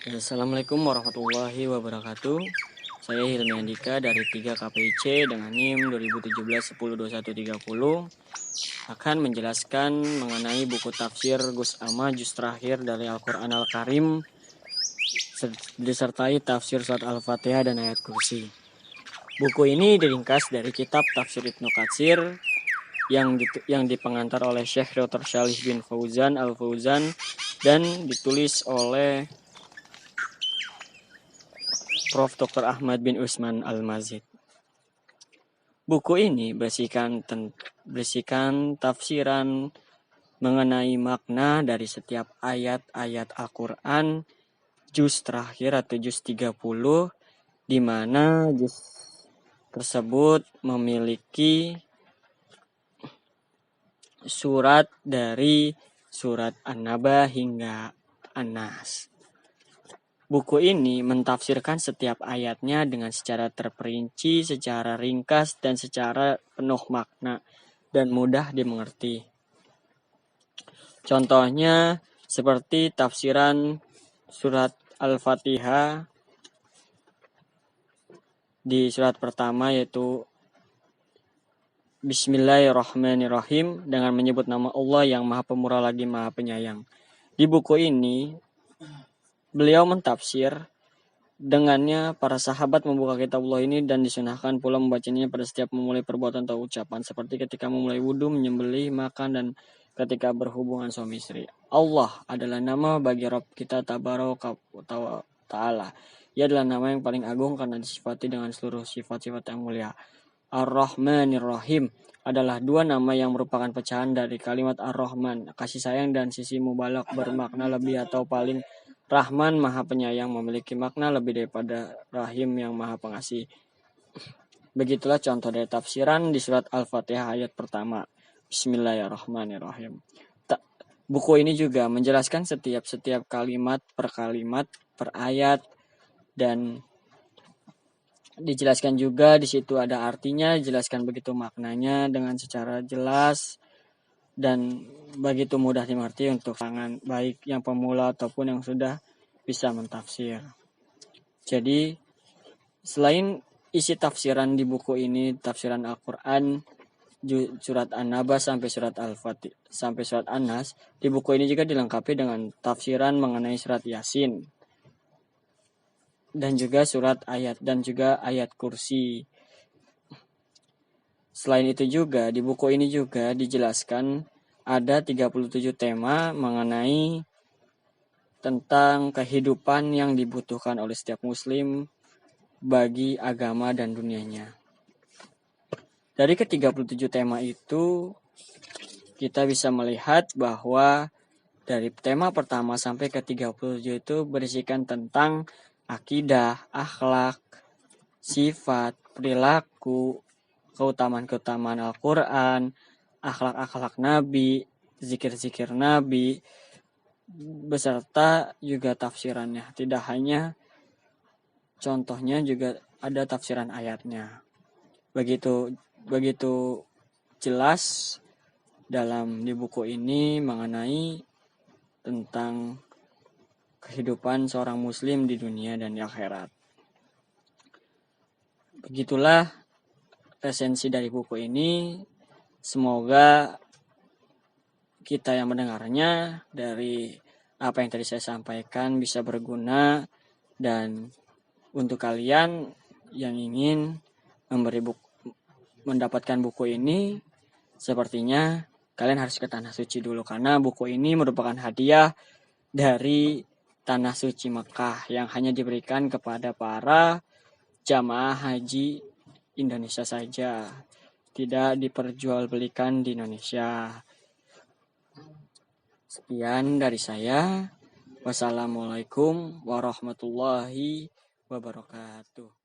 Assalamualaikum warahmatullahi wabarakatuh. Saya Hilmi Andika dari 3 KPIC dengan NIM 2017-10-21-30 akan menjelaskan mengenai buku tafsir Gus Amma juz terakhir dari Al-Quran Al-Karim disertai tafsir surat Al-Fatihah dan ayat kursi. Buku ini diringkas dari kitab Tafsir Ibnu Katsir yang dipengantar oleh Syekh Dr. Shalih bin Fauzan Al-Fauzan dan ditulis oleh Prof. Dr. Ahmad bin Usman Al-Mazid. Buku ini berisikan tafsiran mengenai makna dari setiap ayat-ayat Al-Quran juz terakhir atau juz 30, di mana juz tersebut memiliki surat dari surat An-Naba hingga An-Nas. Buku ini mentafsirkan setiap ayatnya dengan secara terperinci, secara ringkas, dan secara penuh makna dan mudah dimengerti. Contohnya seperti tafsiran surat Al-Fatihah di surat pertama, yaitu Bismillahirrahmanirrahim, dengan menyebut nama Allah yang Maha Pemurah lagi Maha Penyayang. Di buku ini beliau mentafsir dengannya para sahabat membuka kitab Allah ini dan disunahkan pula membacanya pada setiap memulai perbuatan atau ucapan, seperti ketika memulai wudhu, menyembelih, makan, dan ketika berhubungan suami istri. Allah adalah nama bagi Rabb kita Tabaraka wa Ta'ala. Ia adalah nama yang paling agung karena disifati dengan seluruh sifat-sifat yang mulia. Ar-Rahmanir-Rahim adalah dua nama yang merupakan pecahan dari kalimat Ar-Rahman, kasih sayang, dan sisi mubalak bermakna lebih atau paling. Rahman Maha Penyayang memiliki makna lebih daripada Rahim yang Maha Pengasih. Begitulah contoh dari tafsiran di surat Al-Fatihah ayat pertama. Bismillahirrahmanirrahim. Buku ini juga menjelaskan setiap kalimat per kalimat per ayat, dan dijelaskan juga di situ ada artinya, dijelaskan begitu maknanya dengan secara jelas dan begitu mudah dimengerti untuk tangan baik yang pemula ataupun yang sudah bisa mentafsir. Jadi selain isi tafsiran di buku ini, tafsiran Al-Quran surat An-Naba sampai surat Al-Fatihah sampai surat An-Nas, di buku ini juga dilengkapi dengan tafsiran mengenai surat Yasin dan juga surat ayat dan juga ayat kursi. Selain itu juga di buku ini juga dijelaskan ada 37 tema mengenai tentang kehidupan yang dibutuhkan oleh setiap muslim bagi agama dan dunianya. Dari ke-37 tema itu kita bisa melihat bahwa dari tema pertama sampai ke-37 itu berisikan tentang akidah, akhlak, sifat, perilaku, keutamaan-keutamaan Al-Quran, akhlak-akhlak Nabi, zikir-zikir Nabi, beserta juga tafsirannya. Tidak hanya contohnya, juga ada tafsiran ayatnya. Begitu jelas dalam di buku ini mengenai tentang kehidupan seorang muslim di dunia dan di akhirat. Begitulah esensi dari buku ini. Semoga kita yang mendengarnya dari apa yang tadi saya sampaikan bisa berguna, dan untuk kalian yang ingin mendapatkan buku ini, sepertinya kalian harus ke Tanah Suci dulu, karena buku ini merupakan hadiah dari Tanah Suci Mekah yang hanya diberikan kepada para jamaah haji Indonesia saja, tidak diperjualbelikan di Indonesia. Sekian dari saya. Wassalamualaikum warahmatullahi wabarakatuh.